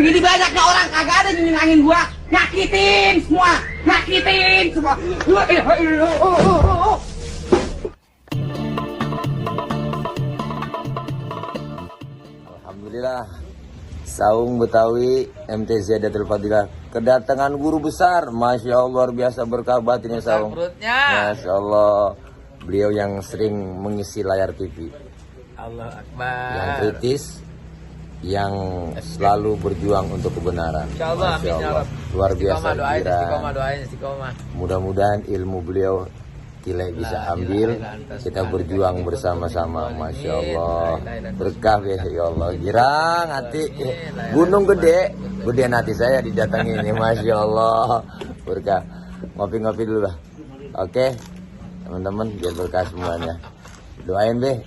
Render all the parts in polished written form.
Begini banyaknya orang kagak ada yang nyenangin gua. Nyakitin semua. Alhamdulillah, Saung Betawi MTZ Datul Fadilah kedatangan guru besar. Masya Allah, luar biasa berkah batinnya Saung. Masya Allah, beliau yang sering mengisi layar TV. Allah Akbar. Yang kritis, yang selalu berjuang untuk kebenaran. Insyaallah, Masya amin ya Allah, Rabb. luar biasa. Doain istiqomah. Mudah-mudahan ilmu beliau Tile bisa ambil, kita berjuang bersama-sama. Masya Allah, berkah ya Allah. Girang hati, gunung gede hati saya didatangi ini. Masya Allah, berkah. Ngopi-ngopi dulu lah. Oke, teman-teman, biar berkah semuanya. Doain deh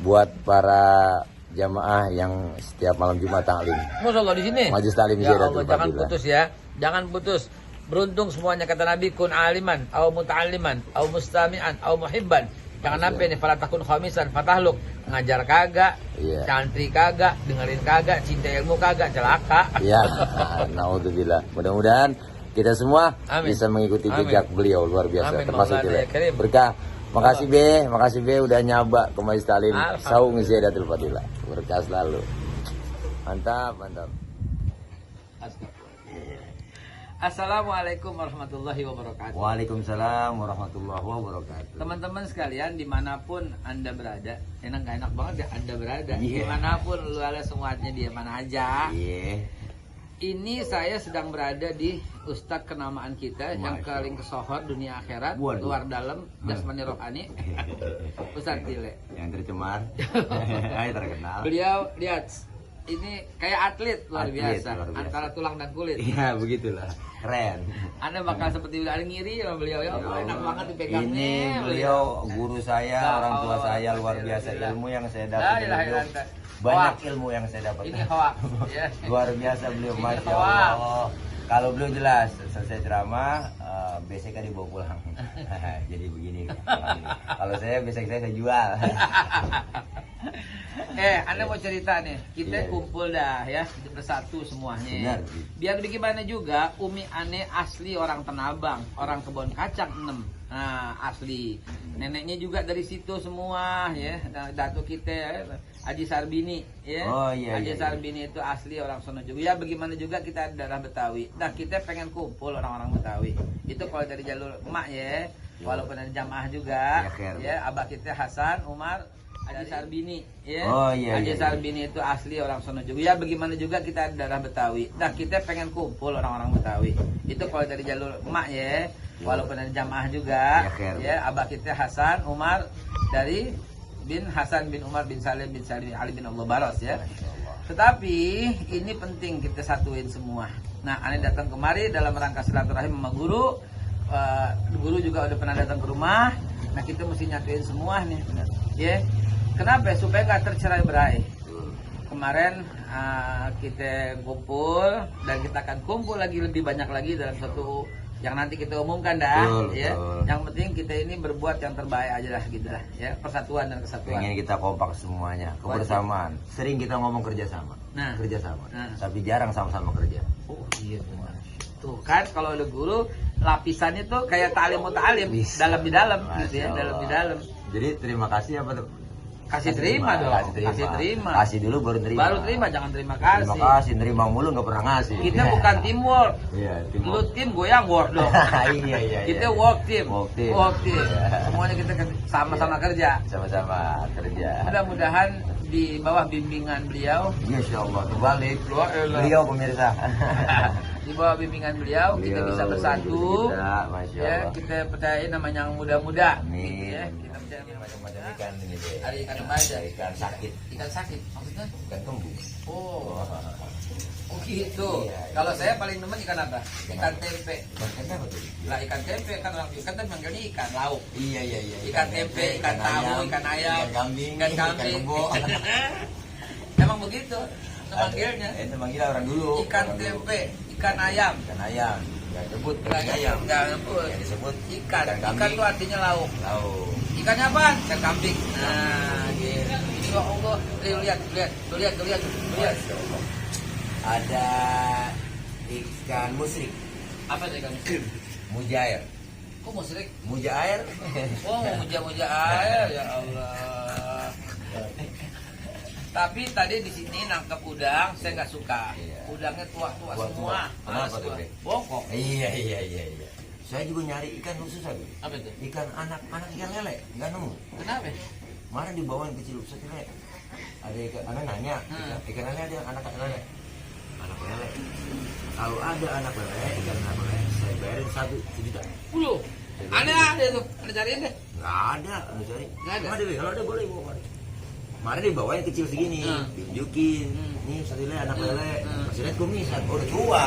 buat para jamaah yang setiap malam Jumat taklim. Masya Allah di sini. Majelis taklim Ya Allah, jangan putus ya, jangan putus. Beruntung semuanya kata Nabi, kun aliman, au muta'alliman, au mustami'an, au muhibban. Jangan sampai nih para takun khamisan, fatahluk. Ngajar kagak, santri kagak, dengerin kagak, cinta ilmu kagak, celaka. Ya, naudzubillah. Mudah-mudahan kita semua bisa mengikuti jejak beliau, luar biasa. Termasuk Tile. Berkah. Makasih Be udah nyaba ke Majelis Taklim Saung Ziyadatul Fadilah. Berkah selalu. Mantap. Assalamualaikum warahmatullahi wabarakatuh. Waalaikumsalam warahmatullahi wabarakatuh. Teman-teman sekalian, dimanapun Anda berada, enak banget ya Anda berada. Dimanapun lu ada semuanya di mana aja. Ini saya sedang berada di Ustadz kenamaan kita yang paling kesohor dunia akhirat, luar dalam, jasmani rohani. Ustadz Tile. Yang tercemar, terkenal. Beliau lihat, ini kayak atlet luar biasa, antara tulang dan kulit. Iya, begitulah. Keren. Anda bakal seperti udah ngiri sama beliau ya. Enak banget dipegangnya. Ini beliau guru saya, orang tua saya, luar biasa. Ilmu yang saya dapat dari beliau. Banyak ilmu yang saya dapat. Ini hoak. Luar biasa beliau, Masya Allah. Kalau beliau jelas, selesai ceramah, besoknya dibawa pulang. Jadi begini. Kalau saya besok saya jual. Anda mau cerita nih, kita kumpul dah ya, bersatu semuanya. Biar bagaimana juga, Umi Ane asli orang Tenabang, orang Kebon Kacang 6. Nah, asli. Neneknya juga dari situ semua ya. Datuk kita Haji Sarbini ya. Haji Sarbini itu asli orang sono juga. Ya bagaimana juga kita darah Betawi. Nah, kita pengen kumpul orang-orang Betawi. Itu kalau dari jalur emak ya. Walaupun ada jamaah juga ya, abah kita Hasan Umar Haji Sarbini ya. Haji Sarbini itu asli orang sono juga. Ya bagaimana juga kita darah Betawi. Nah, kita pengen kumpul orang-orang Betawi. Itu kalau dari jalur emak ya. Walaupun ada jamaah juga ya, abah kita Hasan Umar dari bin Hasan bin Umar bin Salim Ali bin Allah Baros ya. Tetapi ini penting kita satuin semua. Nah, Ane datang kemari dalam rangka silaturahim sama guru. Guru juga udah pernah datang ke rumah. Nah, kita mesti nyatuin semua nih. Ya. Kenapa? Supaya gak tercerai-berai. Kemarin kita kumpul dan kita akan kumpul lagi lebih banyak lagi dalam satu yang nanti kita umumkan dah. Yang penting kita ini berbuat yang terbaik aja lah gitu lah ya. Persatuan dan kesatuan. Pengen kita kompak semuanya, kebersamaan. Sering kita ngomong kerjasama. Kerjasama. Tapi jarang sama-sama kerja. Oh iya benar. Tuh kan kalau ada guru lapisannya tuh kayak ta'lim muta'alim, dalam di dalam gitu ya, dalam di dalam. Jadi terima kasih apa tuh? Kasih terima dong. Kasih terima. Kasih dulu baru terima. Baru terima, jangan terima kasih. Terima kasih, nerima mulu nggak pernah ngasih. Kita bukan teamwork. Iya, Lu tim, gue yang work dong. Iya. Kita work team. Work team. Semuanya kita sama-sama kerja. Sama-sama kerja. Mudah-mudahan di bawah bimbingan beliau. Insya Allah terbalik. Beliau pemirsa. Di bawah bimbingan beliau kita bisa bersatu. Ya, kita percaya namanya yang muda-muda. Amin. Ya, kita percaya macam-macam ikan ini deh. Ada ikan apa aja? Ikan sakit. Ikan sakit maksudnya? Ikan kembung. Oh gitu. Kalau saya paling demen ikan apa? Ikan tempe. Ikan tempe apa tuh? Lah ikan tempe kan orang ikan kan manggilnya ikan lauk. Iya. Ikan tempe, ikan tahu, ikan ayam, ikan kambing, Emang begitu manggilnya. Itu manggilnya orang dulu. Ikan tempe, ikan ayam. Nggak sebut ayam. Nggak disebut ikan. Ikan itu artinya lauk. Ikannya apa? Ikan kambing. Nah, gitu. Insya Allah. Lihat. Ada ikan musrik, Apa itu ikan? mujair. Kok musrik? Mujair. Oh, muja-muja air ya Allah. Tapi tadi di sini nangkep udang, saya nggak suka. Iya. Udangnya tua-tua Tua-tua. semua. Kenapa tuh, Tua. Be? Bongkok. Iya. Saya juga nyari ikan khusus aja. Apa itu? Ikan anak ikan lele, nggak nemu. Kenapa? Mana dibawain kecil lele. Ada anak nanya, ikan lele ada anak lele. Anak lele. Kalau ada anak lele, ikan anak lele, saya bayarin 1 juta. Uluh. Ada tuh, ada cariin deh. Nggak ada, lu cari. Nggak ada? Nggak ada, Be. Kalau ada boleh bawa. Kemarin dibawain kecil segini, ditunjukin. Nih satu lele anak lele, masih lihat kumisan, udah tua.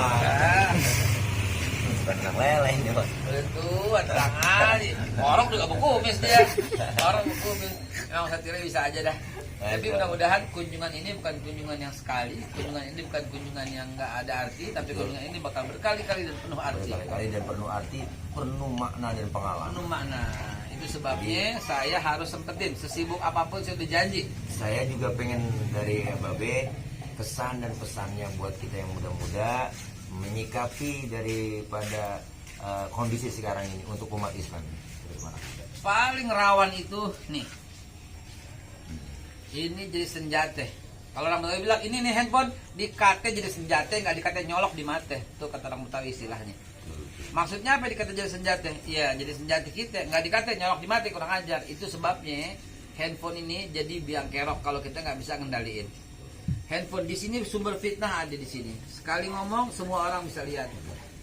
Bukan anak lele ini mas. Udah tua, terang aja. Orang juga berkumis dia. Orang berkumis. Emang saya kira bisa aja dah. Tapi mudah-mudahan kunjungan ini bukan kunjungan yang sekali, kunjungan ini bukan kunjungan yang nggak ada arti, tapi kunjungan ini bakal berkali-kali dan penuh arti. Berkali-kali dan penuh arti, penuh makna dan pengalaman. Penuh makna. Itu sebabnya saya harus sempetin, sesibuk apapun saya udah janji. Saya juga pengen dari Babe kesan dan pesannya buat kita yang muda-muda menyikapi daripada kondisi sekarang ini untuk umat Islam. Paling rawan itu nih. Ini jadi senjata. Kalau orang Betawi bilang ini nih handphone dikate jadi senjata, nggak dikate nyolok di mata. Itu kata orang Betawi istilahnya. Maksudnya apa dikate jadi senjata? Iya, jadi senjata kita, nggak dikate nyolok di mata, kurang ajar. Itu sebabnya handphone ini jadi biang kerok kalau kita nggak bisa ngendaliin. Handphone di sini sumber fitnah ada di sini. Sekali ngomong semua orang bisa lihat.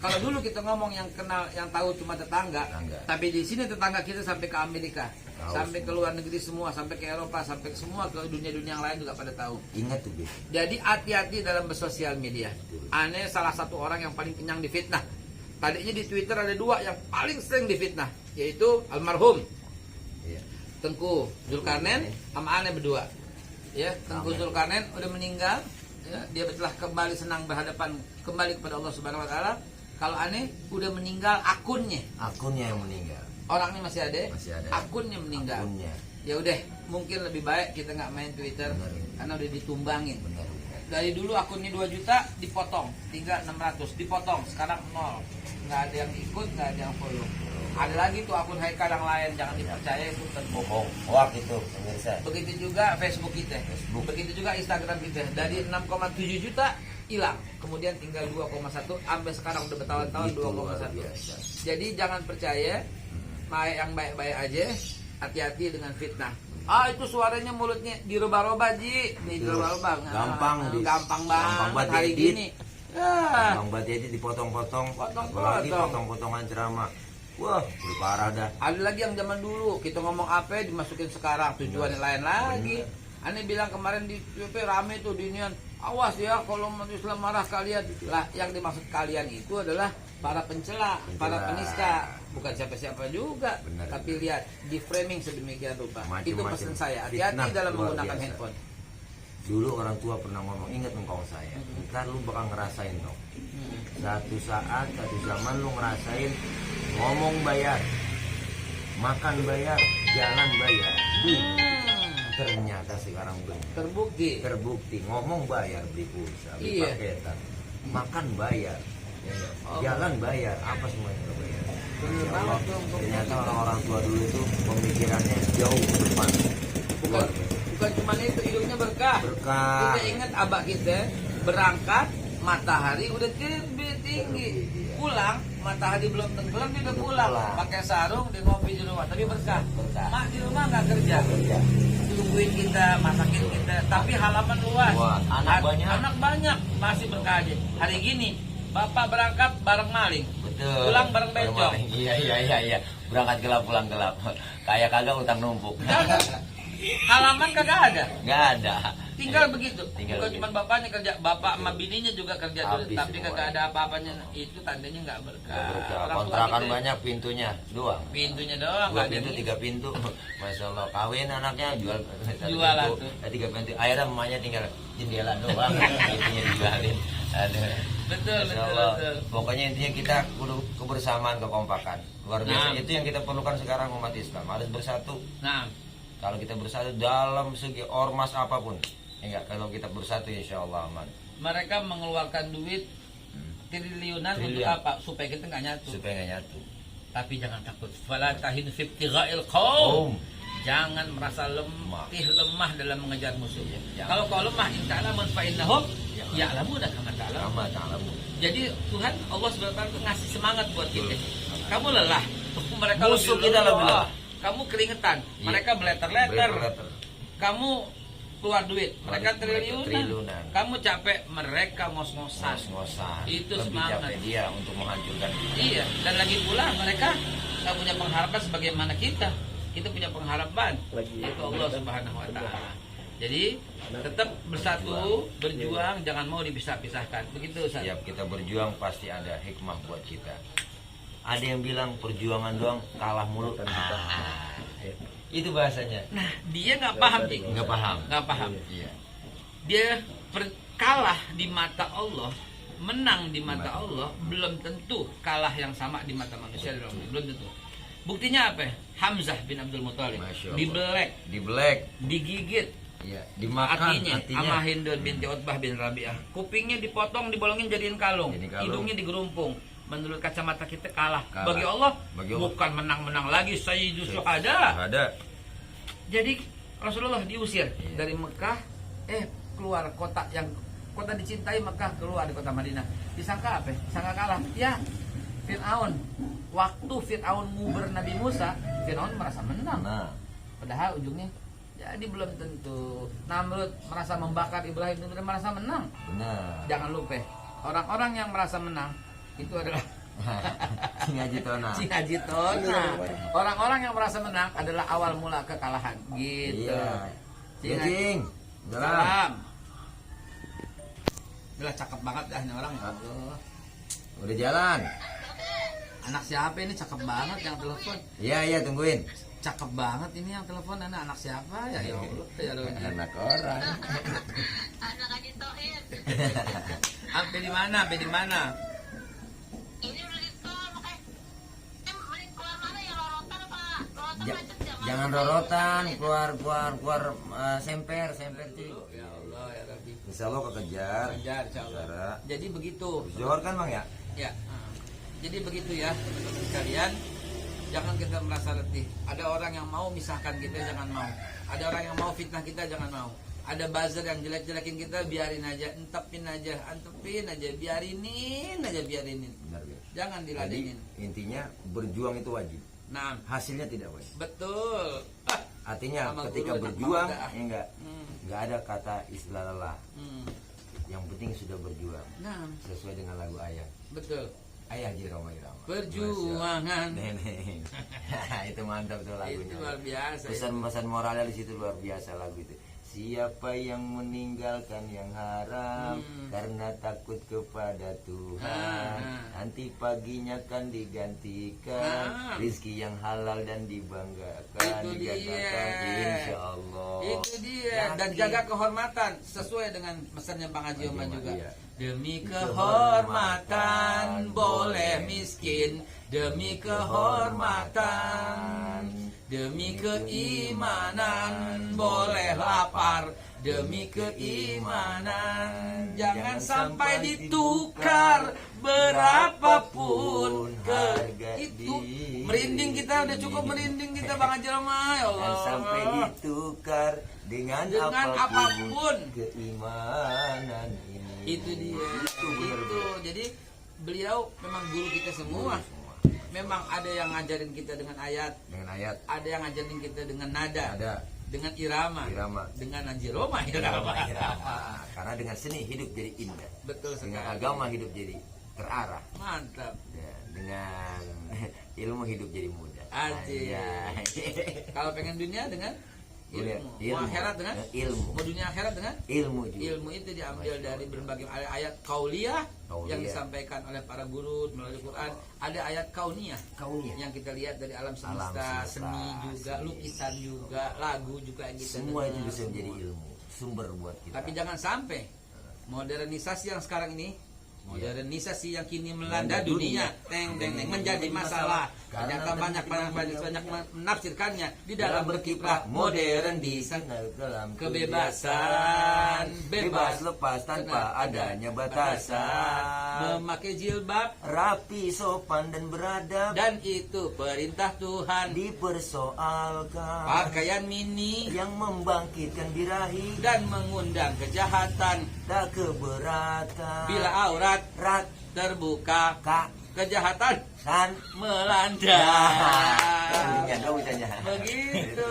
Kalau dulu kita ngomong yang kenal, yang tahu cuma tetangga. Tapi di sini tetangga kita sampai ke Amerika, sampai ke luar negeri semua, sampai ke Eropa, sampai ke semua ke dunia-dunia yang lain juga pada tahu. Ingat tuh, Be. Jadi hati-hati dalam bersosial media. Aneh salah satu orang yang paling kenyang di fitnah. Tadinya di Twitter ada 2 yang paling sering difitnah, yaitu almarhum Tengku Zulkarnain sama Aneh berdua. Ya, Tengku Zulkarnain udah meninggal, ya, dia telah kembali senang berhadapan kembali kepada Allah Subhanahu wa taala. Kalau Aneh udah meninggal akunnya. Akunnya yang meninggal. Orangnya masih ada. Masih ada. Akunnya meninggal. Akunnya. Ya udah, mungkin lebih baik kita nggak main Twitter. Benar. Karena udah ditumbangin. Benar. Dari dulu akunnya 2 juta dipotong, tinggal 600 dipotong, sekarang 0. Nggak ada yang ikut, nggak ada yang follow. Ada lagi tuh akun Haikal yang lain, jangan dipercaya, itu Bohong. Hoak itu pemirsa. begitu juga Facebook kita, begitu juga Instagram kita. Dari 6,7 juta hilang, kemudian tinggal 2,1, sampai sekarang udah bertahun-tahun 2,1. Jadi jangan percaya, yang baik-baik aja, hati-hati dengan fitnah. Itu suaranya mulutnya dirubah-rubah, Ji. Dirubah-rubah. Gampang banget hari gini. Ya. Bang Batedi dipotong-potong, Potong-potong. apalagi potong-potongan ceramah. Wah, udah parah dah. Ada lagi yang zaman dulu kita ngomong apa dimasukin sekarang tujuannya lain lagi. Aneh bilang kemarin di TV rame tuh dinian. Awas ya kalau umat Islam marah kalian. Lah yang dimaksud kalian itu adalah para pencela, para penista, bukan siapa-siapa juga. Benar. Tapi lihat di framing sedemikian rupa. Macem-macem Itu pesan saya. Hati-hati fitnah dalam luar menggunakan biasa. handphone. Dulu orang tua pernah ngomong, ingat engkau saya. Ntar lu bakal ngerasain dong. Satu saat, satu zaman lu ngerasain ngomong bayar, makan bayar, jalan bayar. Ternyata sekarang benar. Terbukti ngomong bayar, beli pulsa, beli Iya. paketan, makan bayar, jalan bayar, apa semuanya udah bayar. Bener banget tuh. Ternyata orang-orang tua dulu itu pemikirannya jauh ke depan. Bukan cuma itu, hidupnya berkah. Berkah. Kita ingat abah kita berangkat, matahari udah tinggi. Pulang, matahari belum tenggelam dia udah pulang. Pakai sarung, dia ngopi di rumah. Tapi berkah. Mak di rumah nggak kerja. Tungguin kita, masakin kita. Tapi halaman luas. Anak banyak. Masih berkah aja. Hari gini, bapak berangkat bareng maling. Betul. Pulang bareng bencong. Iya. Berangkat gelap, pulang gelap. Kayak kagak utang numpuk. Halaman kagak ada. Nggak ada. Tinggal begitu. Tinggal Bukan begitu. cuma bapaknya kerja, bapak sama bininya juga kerja dulu, Habis tapi semua. kagak ada apa-apanya. Itu tandanya nggak berkah. Orang tua Kontrakan kita, banyak, pintunya doang. pintunya doang, 2 nggak ada pintu, isi. 3 pintu. Masya Allah, kawin anaknya jual Jual pintu, tuh. 3 pintu. Akhirnya mamanya tinggal jendela doang, pintunya dijualin. Aduh. Betul, Masya betul, Allah. betul. Pokoknya intinya kita kudu kebersamaan, kekompakan. Luar biasa. Nah. Itu yang kita perlukan sekarang umat Islam. Harus bersatu. Nah, Kalau kita bersatu dalam segi ormas apapun, enggak, kalau kita bersatu insya Allah aman. Mereka mengeluarkan duit triliunan untuk Triliun. apa? Supaya kita nggak nyatu. Supaya nggak nyatu. Tapi jangan takut. Fala tahinu fi ibtigha'il qaum. Jangan merasa lemah dalam mengejar musuh. Kalau kau lemah, inta'lamun fa innahum ya'lamuna kama ta'lamun. Jadi Tuhan Allah SWT ngasih semangat buat kita. Kamu lelah, mereka Musuh lebih kita lelah. lebih lelah. Kamu keringetan, mereka beleter-leter. Kamu keluar duit, mereka triliunan. Kamu capek, mereka ngos-ngosan. Itu lebih semangat. capek dia untuk menghancurkan kita. Iya, dan lagi pula mereka nggak punya pengharapan sebagaimana kita. Kita punya pengharapan, itu Allah Subhanahu Wa Taala. Jadi tetap bersatu, berjuang, jangan mau dipisah-pisahkan. Begitu, Ustaz. Setiap kita berjuang pasti ada hikmah buat kita. Ada yang bilang perjuangan doang kalah mulu. Itu bahasanya. Nah, dia nggak paham, Cik. Nggak paham. Nggak paham. Iya. Dia kalah di mata Allah, menang di mata Allah, belum tentu kalah yang sama di mata manusia. Belum tentu. Buktinya apa? Hamzah bin Abdul Muthalib Masya Allah. dibelek, Di digigit, iya, dimakan hatinya sama Hindun binti Utbah bin Rabi'ah. Kupingnya dipotong, dibolongin jadiin kalung. Hidungnya digerumpung. Menurut kacamata kita kalah. Bagi Allah bukan menang-menang lagi, Sayyidus Syuhada. Ada. Jadi Rasulullah diusir dari Mekah, keluar kota dicintai Mekah, keluar di kota Madinah. Disangka apa? Disangka kalah. Ya, Fir'aun. Waktu Fir'aun nguber Nabi Musa, Fir'aun merasa menang. Nah, Padahal ujungnya jadi belum tentu. Namrud merasa membakar Ibrahim itu merasa menang. benar. Jangan lupa, orang-orang yang merasa menang itu adalah Singaji Tona. Singaji Tona. Orang-orang yang merasa menang adalah awal mula kekalahan. Gitu. Iya. Singaji. Cing. Salam. Salam. Udah cakep banget dah ini orang. Aduh. Udah jalan. Anak siapa ini cakep banget yang telepon? Iya, tungguin. Cakep banget ini yang telepon, anak siapa ya? Ya Allah, ya Allah. Anak orang. Anak Haji Tohir. Sampai di mana? Sampai di mana? Ini udah di tol, makanya mending keluar mana ya, lorotan apa? Lorotan Ja- macet ya, Jangan mana? rorotan, keluar semper cuy. Ya Allah ya Rabbi. Insya Allah kekejar. Kejar, insya Allah. Saudara. Jadi begitu. Johor kan bang ya? Ya. Jadi begitu ya, kalian jangan kita merasa letih. Ada orang yang mau misahkan kita, jangan mau. Ada orang yang mau fitnah kita, jangan mau. Ada buzzer yang jelek-jelekin kita, biarin aja, antepin aja, biarinin aja. Benar ya. Jangan Jadi diladenin. intinya berjuang itu wajib. Nah, Hasilnya tidak wajib. betul. Artinya Sama ketika guru enak berjuang banget, ya enggak ada kata istilah lelah. Hmm. Yang penting sudah berjuang Nah, sesuai dengan lagu ayah. betul. Ayah Haji Roma Irama. Perjuangan. Nenek. Itu mantap tuh lagunya. Itu luar biasa. Pesan-pesan moralnya di situ luar biasa lagu itu. Siapa yang meninggalkan yang haram karena takut kepada Tuhan, nanti paginya kan digantikan rizki yang halal dan dibanggakan, Itu dia. dikatakan insya Allah. Itu dia. Dan Yakin. jaga kehormatan sesuai dengan pesannya Bang Haji Oma Haji Oma, juga. iya. Demi kehormatan boleh miskin, demi kehormatan, demi keimanan boleh lapar, demi keimanan jangan sampai ditukar berapapun harga itu. diri. Merinding kita, udah cukup merinding kita Bang Haji Roma, ya Allah. Dan sampai ditukar dengan apapun keimanan ini. Itu dia. Itu. Jadi beliau memang guru kita semua. Memang ada yang ngajarin kita dengan ayat, ada yang ngajarin kita dengan nada, Ada dengan irama, dengan anjiroma, irama. Karena dengan seni hidup jadi indah. Betul Dengan sekali. agama hidup jadi terarah. Mantap. Ya, dengan ilmu hidup jadi mudah. Aji. Ya. Kalau pengen dunia dengan ilmu. Mau akhirat dengan ilmu. Mau dunia akhirat dengan Ilmu juga. ilmu. Itu diambil dari berbagai ayat kauliyah yang disampaikan oleh para guru melalui Quran. Ada ayat kauniyah yang kita lihat dari alam semesta, seni juga, lukisan juga, lagu juga yang kita Semua itu dengar, bisa menjadi semua. ilmu, sumber buat kita. Tapi jangan sampai modernisasi yang sekarang ini Modernisasi yang kini melanda dunia, teng menjadi masalah. Ternyata banyak menafsirkannya di dalam berkiprah modern di dalam kebebasan, bebas lepas tanpa adanya batasan, memakai jilbab rapi, sopan dan beradab, dan itu perintah Tuhan. dipersoalkan Pakaian mini yang membangkitkan birahi dan mengundang kejahatan. tak keberatan Bila aurat rat terbuka, kak kejahatan san melanda. Begitu. Begitu.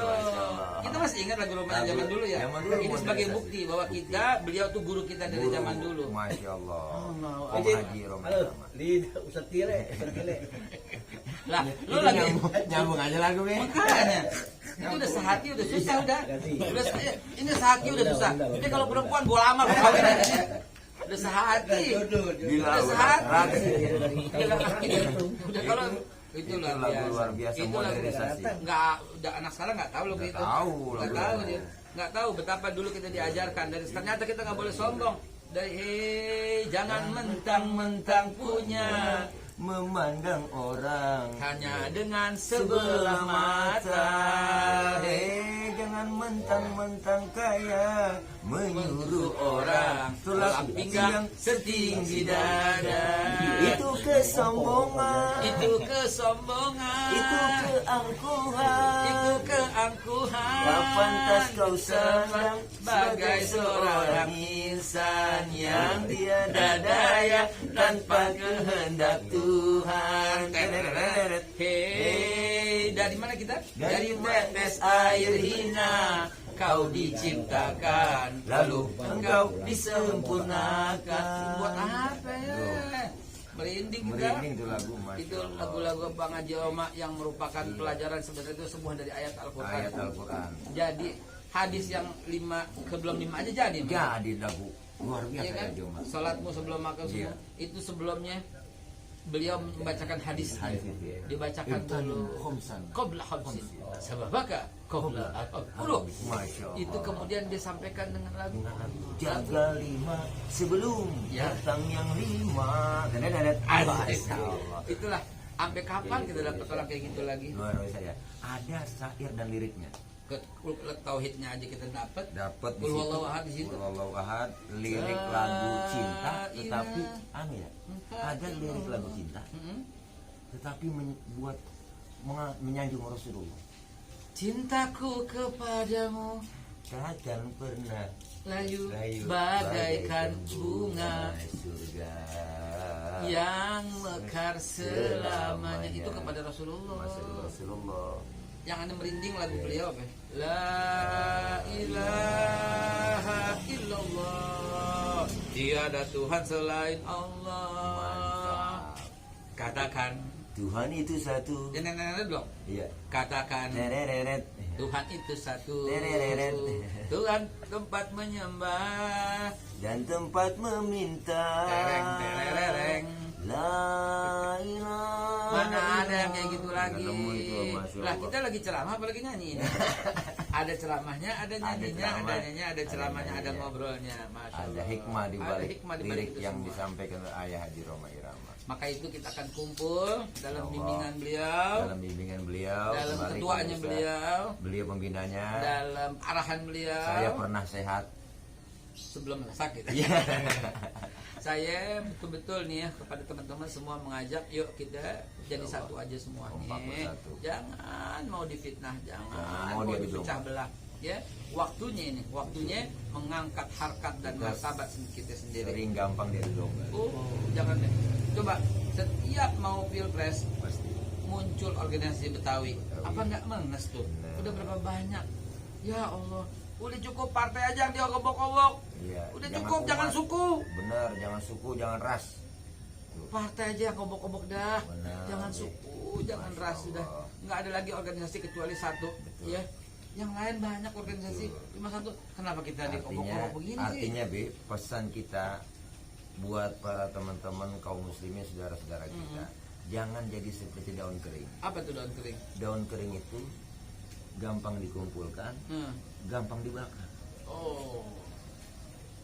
Kita masih ingat lagu romannya zaman dulu ya. Zaman dulu, Ini sebagai bukti bahwa beliau tuh guru kita dari zaman dulu. Masya Allah. Allah. Om Haji Roma Halo, di Ustaz Tile, Lah, lu lagi nyambung aja lagu nih. makanya. Itu udah sehati udah susah udah. Udah ini sehati udah susah. Ini kalau perempuan gua lama gua kawin aja. Udah sehati. Bila Udah sehati. Gila. Udah kalau itu Itu lagu luar biasa Itu lagu modernisasi. nggak, udah anak sekarang nggak tahu loh Nggak itu. tahu Nggak lagu tahu luar dia. Nggak tahu betapa dulu kita diajarkan. Dan ternyata kita nggak boleh sombong. Dari jangan mentang-mentang punya, Memandang orang hanya dengan sebelah mata. Jangan mentang-mentang kaya menyuruh Orang tulang tulang pinggang setinggi dada. Itu kesombongan, Itu kesombongan. itu keangkuhan. Itu keangkuhan. Tak pantas kau sayang Sebagai seorang insan yang tiada daya tanpa kehendak Tuhan. Hei, dari mana kita? Dari tetes air hina kau diciptakan, lalu engkau disempurnakan. Buat apa ya? Merinding kita. Merinding tuh lagu, Masya Itu Allah. lagu-lagu Bang Haji Roma yang merupakan pelajaran sebenarnya itu semua dari ayat Al-Quran. Ayat Al-Quran. Jadi hadis yang 5 sebelum 5 aja jadi. Mas. Jadi lagu luar biasa Iya kan? ya Joma. Salatmu sebelum makan Iya. semua. Itu sebelumnya beliau membacakan hadis. Hadis itu ya. Dibacakan dulu. Qabla khamsin. Sababaka qabla al-qulub. Masya Allah. Itu kemudian disampaikan dengan lagu. Jaga 5 sebelum Ya. datang yang 5. Masya Allah. Itulah sampai kapan kita dapat orang kayak gitu lagi? Luar biasa ya. Ada syair dan liriknya. Tauhidnya aja kita dapat. Dapat di Qul situ. huwallahu ahad di situ. Qul huwallahu ahad, lirik La lagu cinta, tetapi ilaha anu ya. Ada lirik lagu cinta, Mm-mm. tetapi membuat menyanjung Rasulullah. Cintaku kepadamu Takkan pernah layu layu bagaikan bunga surga yang mekar selamanya. Itu kepada Rasulullah. Rasulullah. Yang anda merinding lagu beliau apa? La ilaha illallah, tiada Tuhan selain Allah. Katakan Tuhan itu satu. ya nenek dong. Iya. Katakan Tereret. Tuhan itu satu. Tereret. Tuhan tempat menyembah. Dan tempat meminta. Tereng. La ilaha. Mana ada yang kayak gitu lagi? Nemu itu, Masya Lah Allah. kita lagi ceramah apalagi nyanyi ini. Ada ceramahnya, ada nyanyinya, ceramah, ada nyanyinya, ada ceramahnya, ada nyanyinya. ngobrolnya. Masya Ada Allah. hikmah di Ada balik hikmah di balik lirik itu yang semua. disampaikan oleh Ayah Haji Roma Irama. Maka itu kita akan kumpul dalam Allah. bimbingan beliau, Dalam bimbingan beliau, dalam kembali ketuanya ke Ustaz. beliau, Beliau pembinanya. dalam arahan beliau. Saya pernah sehat. Sebelum sakit. Iya. Saya betul-betul nih ya kepada teman-teman semua mengajak, yuk kita jadi satu aja Kompak semuanya. bersatu. Jangan mau difitnah, jangan mau mau diadu dipecah domba. belah. Ya, waktunya ini, waktunya mengangkat harkat dan Kita martabat kita sendiri. Sering gampang dari domba. Jangan deh. Coba setiap mau pilpres Pasti. muncul organisasi Betawi. Apa nggak menges tuh? Benar. Udah berapa banyak? Ya Allah, udah cukup partai aja yang diobok-obok. Iya. Udah cukup, jangan umat. suku. Benar, jangan suku, jangan ras. Tuh. Partai aja yang obok-obok dah. Benar, Jangan ya. suku, jangan Masya ras sudah. Allah. Nggak ada lagi organisasi kecuali satu, Betul. ya. Yang lain banyak organisasi, cuma satu. Kenapa kita diobok-obok begini sih? Artinya Bi, pesan kita buat para teman-teman kaum muslimin, saudara-saudara kita, jangan jadi seperti daun kering. Apa tuh daun kering? Daun kering itu gampang dikumpulkan, gampang dibakar. Oh,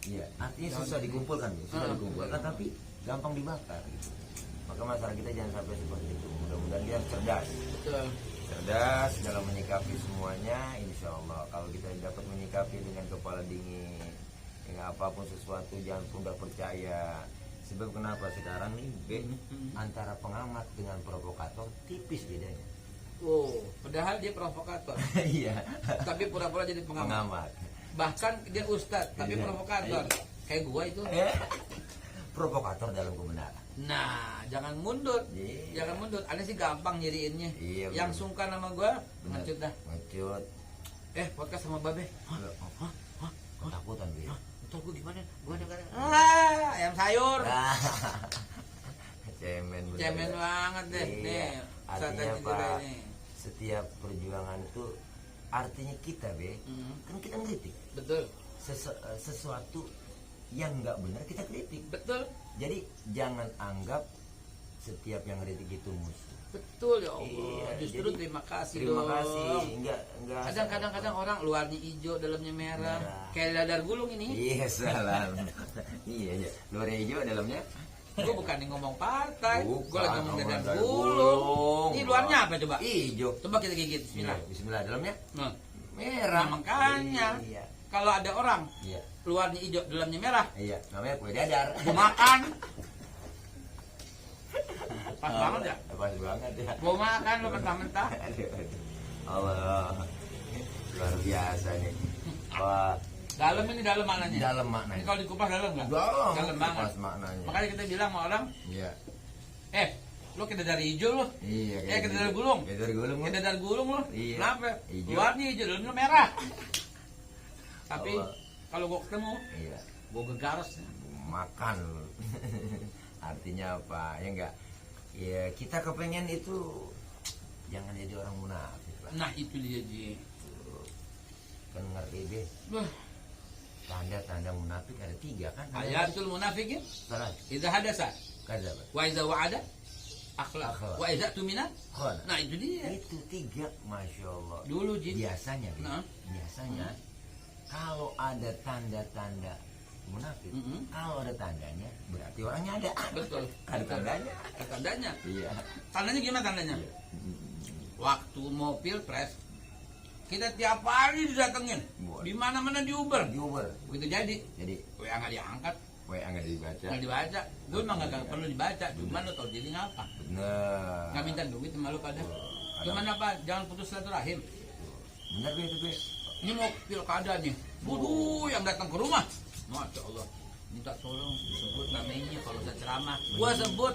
Iya, artinya Daun susah kering. dikumpulkan, Bi. Susah dikumpulkan, tapi gampang dibakar gitu. Maka masalah kita jangan sampai seperti itu. Mudah-mudahan kita cerdas. Betul. Cerdas dalam menyikapi semuanya. Insya Allah kalau kita dapat menyikapi dengan kepala dingin, dengan apapun sesuatu jangan mudah percaya. Sebab kenapa sekarang nih antara pengamat dengan provokator tipis bedanya. Oh, padahal dia provokator. Iya. Tapi pura-pura jadi pengamat. Pengamat. Bahkan dia ustadz, tapi Iya. provokator. Kayak gua itu. Provokator dalam kebenaran. Nah, jangan mundur. Iya. Jangan mundur. Ada sih gampang nyiriinnya. Iya, Yang bener. sungkan sama gua, Bener. ngecut dah. Ngecut. Podcast sama Babe. Hah? Hah? Ketakutan dia. Ntar gua gimana? Gua ada ayam sayur. Cemen bener. Cemen banget deh. Iya. Nih, Artinya ustadznya juga Pak, ini. setiap perjuangan itu artinya kita kan kita ngeritik Betul. sesuatu yang nggak benar kita kritik. Betul. Jadi jangan anggap setiap yang ngeritik itu musuh. Betul ya Allah. Iya, Justru jadi, terima kasih Terima dong. kasih. Enggak Kadang-kadang orang luarnya hijau, dalamnya merah. Merah. Kayak dadar gulung ini. Iya salah. Iya. Luar hijau dalamnya. Gue bukan ngomong partai, gue Bukan, lagi ngomong ngomong dadar dadar gulung. gulung. Ini luarnya apa coba? Hijau. Coba kita gigit. Bismillah. Bismillah. Dalamnya Nah, merah. makanya Iya. kalau ada orang Iya. luarnya hijau, dalamnya merah, Iya. Namanya kue dadar. gue makan. Pas banget ya. Pas banget ya. Gue makan lo mentah-mentah. Aduh. Allah. Luar biasa nih. Wah, Dalam ini dalam maknanya. dalam Ini maknanya. kalau dikupas dalam nggak? Dalam. Dalam banget. Pas maknanya. Makanya kita bilang sama orang, Iya. lo kita dari hijau lo. Iya. Kita dari gulung. Kayak dari gulung. Kita dari gulung lo. Iya. Kenapa? Hijau. Luarnya hijau, dalamnya merah. Tapi Allah. kalau gue ketemu, Iya. gue gegaras. Makan. Artinya apa? Ya enggak. Ya kita kepengen itu jangan jadi orang munafik lah. Nah itu dia Ji. Kan ngerti deh. Wah, Tanda-tanda munafik ada 3 kan? ayatul munafikin. Salah. Idza hadasa, Kadzaba. wa idza wa'ada, akhlaq. Akhlaq. Wa idza tumina. Khana. Nah itu dia. Itu 3, masya Allah. Dulu Ji. Biasanya, Nah. biasanya kalau ada tanda-tanda munafik, kalau ada tandanya berarti orangnya ada. Betul. Ada tandanya. Tandanya. Iya. Tandanya gimana tandanya? Waktu mau pilpres, kita tiap hari didatengin. Buat. Di mana-mana di Uber. Di Uber. Begitu jadi, Jadi WA nggak diangkat, WA nggak dibaca. nggak dibaca. Gue emang nggak perlu dibaca, cuman lo tau diri ngapa? Bener. Nggak minta duit sama lo pada. Cuman apa? Jangan putus silaturahim. Bener Be, itu Be. Ini mau pilkada nih, waduh yang datang ke rumah, masya Allah, minta tolong sebut namanya kalau saya ceramah, gua sebut,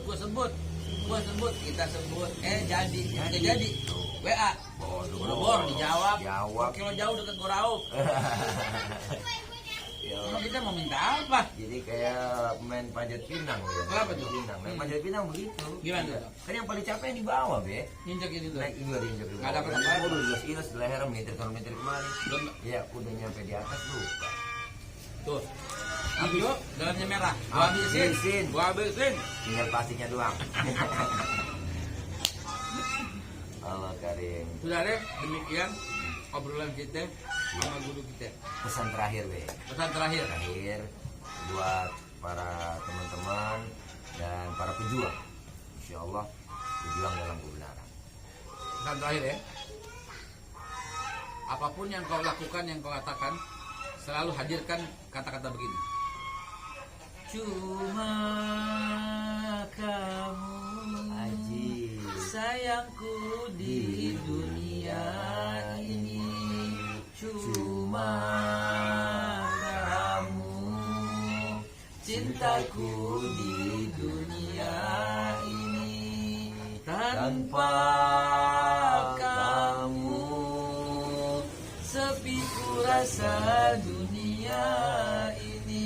kita sebut, jadi, WA, bor dijawab, Jawab. kilo jauh dekat Gorau, Ya, emang kita mau minta apa? jadi kayak main panjat pinang ya. Kenapa tuh? Pinang. Main panjat pinang begitu. Gimana Iya. tuh? Kan yang paling capek yang di bawah, Be. Ninjak ini tuh, Naik juga diinjak di Nggak bawah. dapat apa-apa. Udah ilas leher meter kalau meter kemari. Belum. Ya, udah nyampe di atas lupa. Tuh, hijau, dalamnya merah, Habisin. gua habisin. Tinggal plastiknya doang. Allah Karim. Sudah deh, demikian obrolan kita sama guru kita. Pesan terakhir, Be. Pesan terakhir. Terakhir buat para teman-teman dan para pejuang. Insya Allah pejuang dalam kebenaran. Pesan terakhir ya. Apapun yang kau lakukan, yang kau katakan, selalu hadirkan kata-kata begini. Cuma kamu Haji. sayangku di dunia ini. Cuma kamu cintaku di dunia ini. Tanpa kamu sepi ku rasa dunia ini.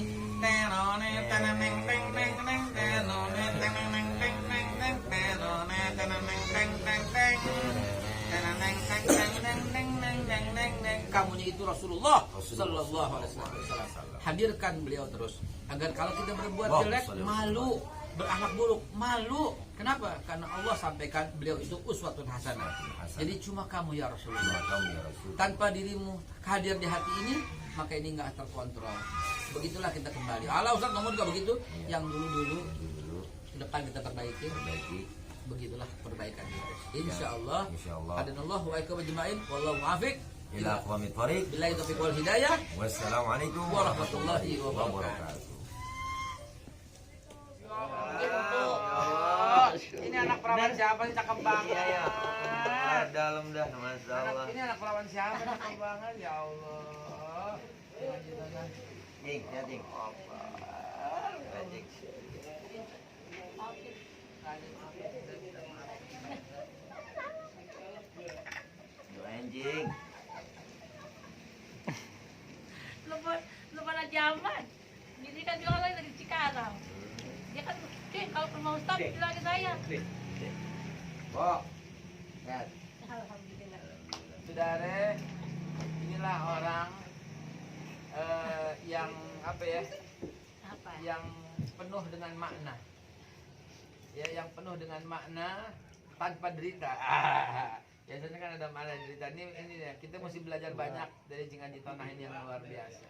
Kamunya itu Rasulullah Sallallahu Alaihi Wasallam. Hadirkan beliau terus agar kalau kita berbuat jelek malu, berakhlak buruk malu. Kenapa? Karena Allah sampaikan beliau itu uswatun hasanah. Jadi cuma kamu ya Rasulullah. Kamu ya Rasul. Tanpa dirimu hadir di hati ini, maka ini nggak terkontrol. Begitulah kita kembali. Allah Ustaz ngomong juga begitu. Yang dulu-dulu rezeki. Begitulah perbaikan kita. Insyaallah. Insyaallah. Hadanallahu wa iyyakum ajma'in. Wallahu muwaffiq. Ila aqwamit thoriq. Billahi taufiq wal hidayah. Wassalamualaikum Warahmatullahi wabarakatuh. Ini anak perawan siapa sih cakep banget ya? Dalam dah, masya Allah. Ini anak perawan siapa cakep banget ya Allah. Jing, ya jing. Doain jing. Lu pada zaman. Gini kan juga lagi dari Cikarang. Dia kan, kalau ke mau stop, bilang ke saya. Bok, lihat. Alhamdulillah. Saudara, inilah orang yang apa ya? Apa? Yang penuh dengan makna. Ya, yang penuh dengan makna tanpa derita. Biasanya kan ada makna derita. Ini ya, kita mesti belajar banyak dari Cing Haji Tonah ini yang luar biasa.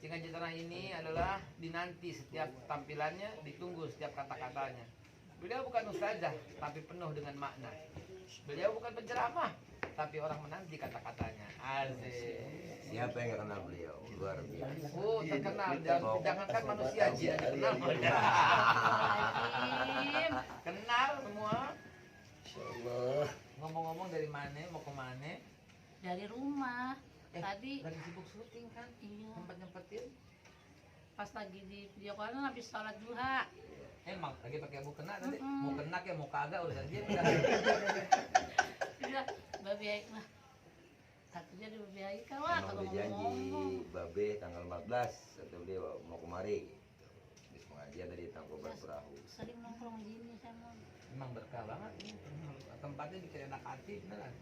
Cing Haji Tonah ini adalah dinanti setiap tampilannya, ditunggu setiap kata-katanya. Beliau bukan ustazah, tapi penuh dengan makna. Beliau bukan penceramah, tapi orang menanti kata-katanya. Asik. Siapa yang gak kenal beliau? Luar biasa. Oh, terkenal. Jangankan manusia aja kenal. Kenal semua. Insyaallah. Ngomong-ngomong dari mana, mau ke mana? Dari rumah. Tadi Lagi sibuk syuting kan? iya, Nyempet-nyempetin. pas lagi di video call habis sholat duha. Emang lagi pakai mau kena tadi. Mm-mm. Mau kena kayak mau kagak urusan dia. Dia babi aik mah. Satunya di babi aik kan wah Emang kalau udah janji ngomong. Babe tanggal 14 kata beliau mau kemari. Habis pengajian tadi Tangkuban Perahu. Sering nongkrong di sini sama. Emang berkah banget ini. Tempatnya bikin enak hati beneran.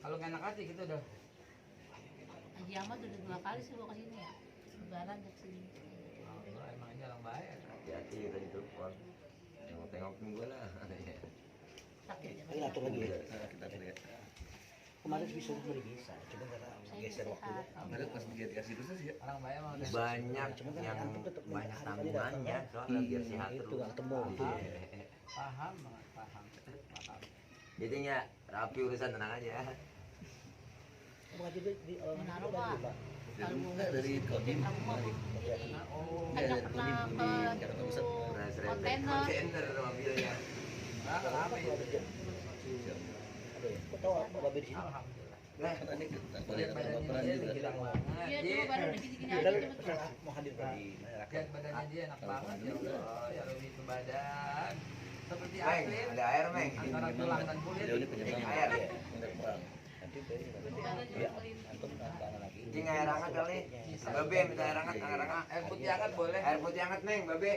Kalau nggak enak hati kita udah Haji Ahmad udah 2 kali sih gua kesini ya. Lebaran ke sini. Allah, emang ini orang baik. Hati-hati tadi telepon. Tengok-tengokin gue lah. Sakit ya. Ini atur lagi ya. Iya. Kita lihat. Kemarin bisa beli bisa, cuma karena Saya geser waktu. sehat. Kemarin pas dikasih terus sih. Orang baik emang udah. Banyak yang banyak tanggungannya soalnya biar sehat Itu terus. gak ketemu. Iya. Paham banget, paham. Jadinya rapi urusan, tenang aja. Mengaji di Menaruh Pak. Kalau dari Kodim. aku mau Oh, ajak pernah ke itu kontainer. Kontainer mobilnya. nah, kenapa ya? Ada ya? Kok tahu apa babe di sini? Alhamdulillah. Nah, Lihat badannya dia dibilang banget. Iya, Dia- cuma baru gini-gini aja Padahal cuma pernah mau hadir di Lihat badannya dia enak banget ya Allah, ya lebih ke badan. Seperti Meng, atlet ada air, Meng. antara tulang dan kulit. Air ya. Ya, antum tangan lagi. Cing air hangat kali. Babe minta air hangat, air hangat. Air putih hangat boleh. Air putih hangat, Meng, Babe.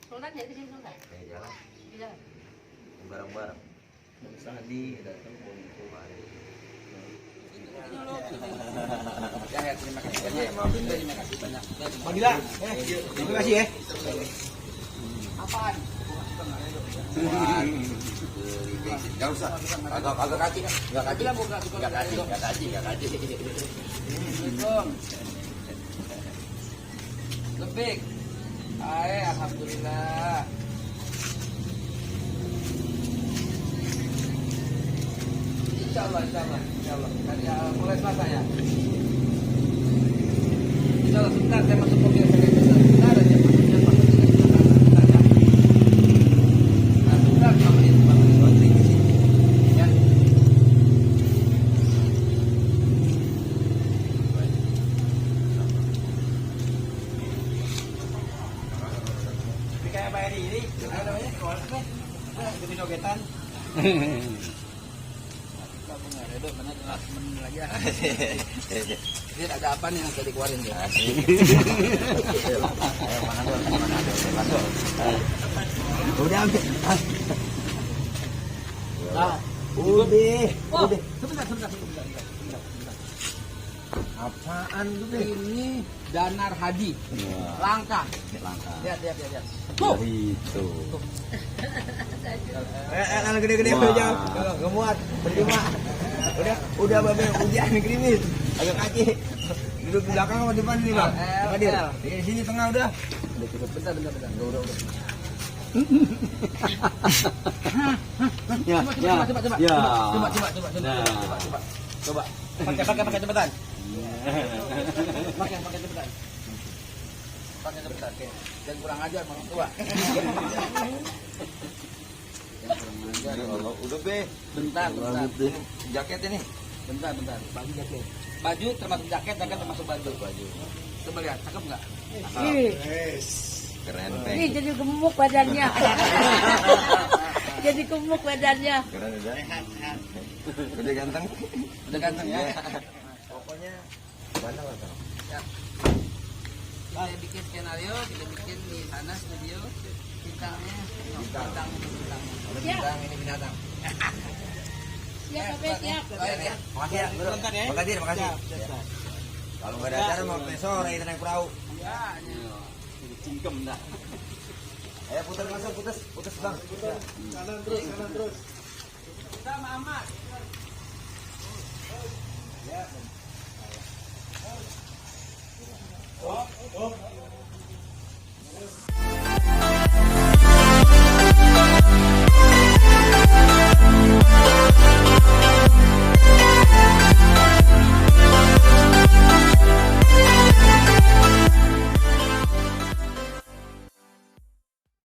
Sultan jadi sini Sultan. Jalan Bisa. bareng-bareng. Sandi Ya, terima kasih. Terima kasih banyak. Panggilan. Terima kasih ya. Apaan? Enggak usah. Agak kaki, enggak kaki. Bilang buka Enggak kaki, enggak kaki, enggak kaki. Assalamualaikum. Lebih. Alhamdulillah. Insyaallah. Dari mulai Selasa ya. Insyaallah sebentar saya masuk mobil saya sebentar aja. Sebentar ya. Nah, sebentar 5 menit. Ya. Ini kayak Pak Edi ini, apa namanya? Jadi jogetan. Dia ada apa nih yang tadi keluarin dia? Udah ambil. Nah, Oh, sebentar. Apaan lu, Ini Danar Hadi. Langka. Lihat. Tuh. Itu. anak gede-gede jangan enggak muat. Berlima. Udah Babe hujan gerimis. Agak kaki. Duduk di belakang apa depan ini, Bang? Hadir. Di sini tengah udah. Bentar. Udah. Ya, ya, ya. Coba. Pakai cepetan. Pakai cepetan. Pakai cepetan. Oke. Jangan kurang ajar orang tua. Ya Allah, udah be. Bentar. Jaket ini. Bentar. Baju jaket. Baju termasuk jaket termasuk baju. Coba lihat, cakep enggak? Keren Ih, be. jadi gemuk badannya. Jadi gemuk badannya. Keren udah. Udah ganteng. Udah ganteng ya. Pokoknya mana lah. Ya. Kita bikin skenario, kita bikin di sana studio bintangnya. Bintang. Bintang ini binatang. Siap, Babe, siap. Makasih ya. Makasih. Kalau nggak ada acara mau sore kita naik perahu. Ya, cingkem dah. Ayo putar masuk, putus bang. Kanan terus. Kita sama Ahmad. Ya,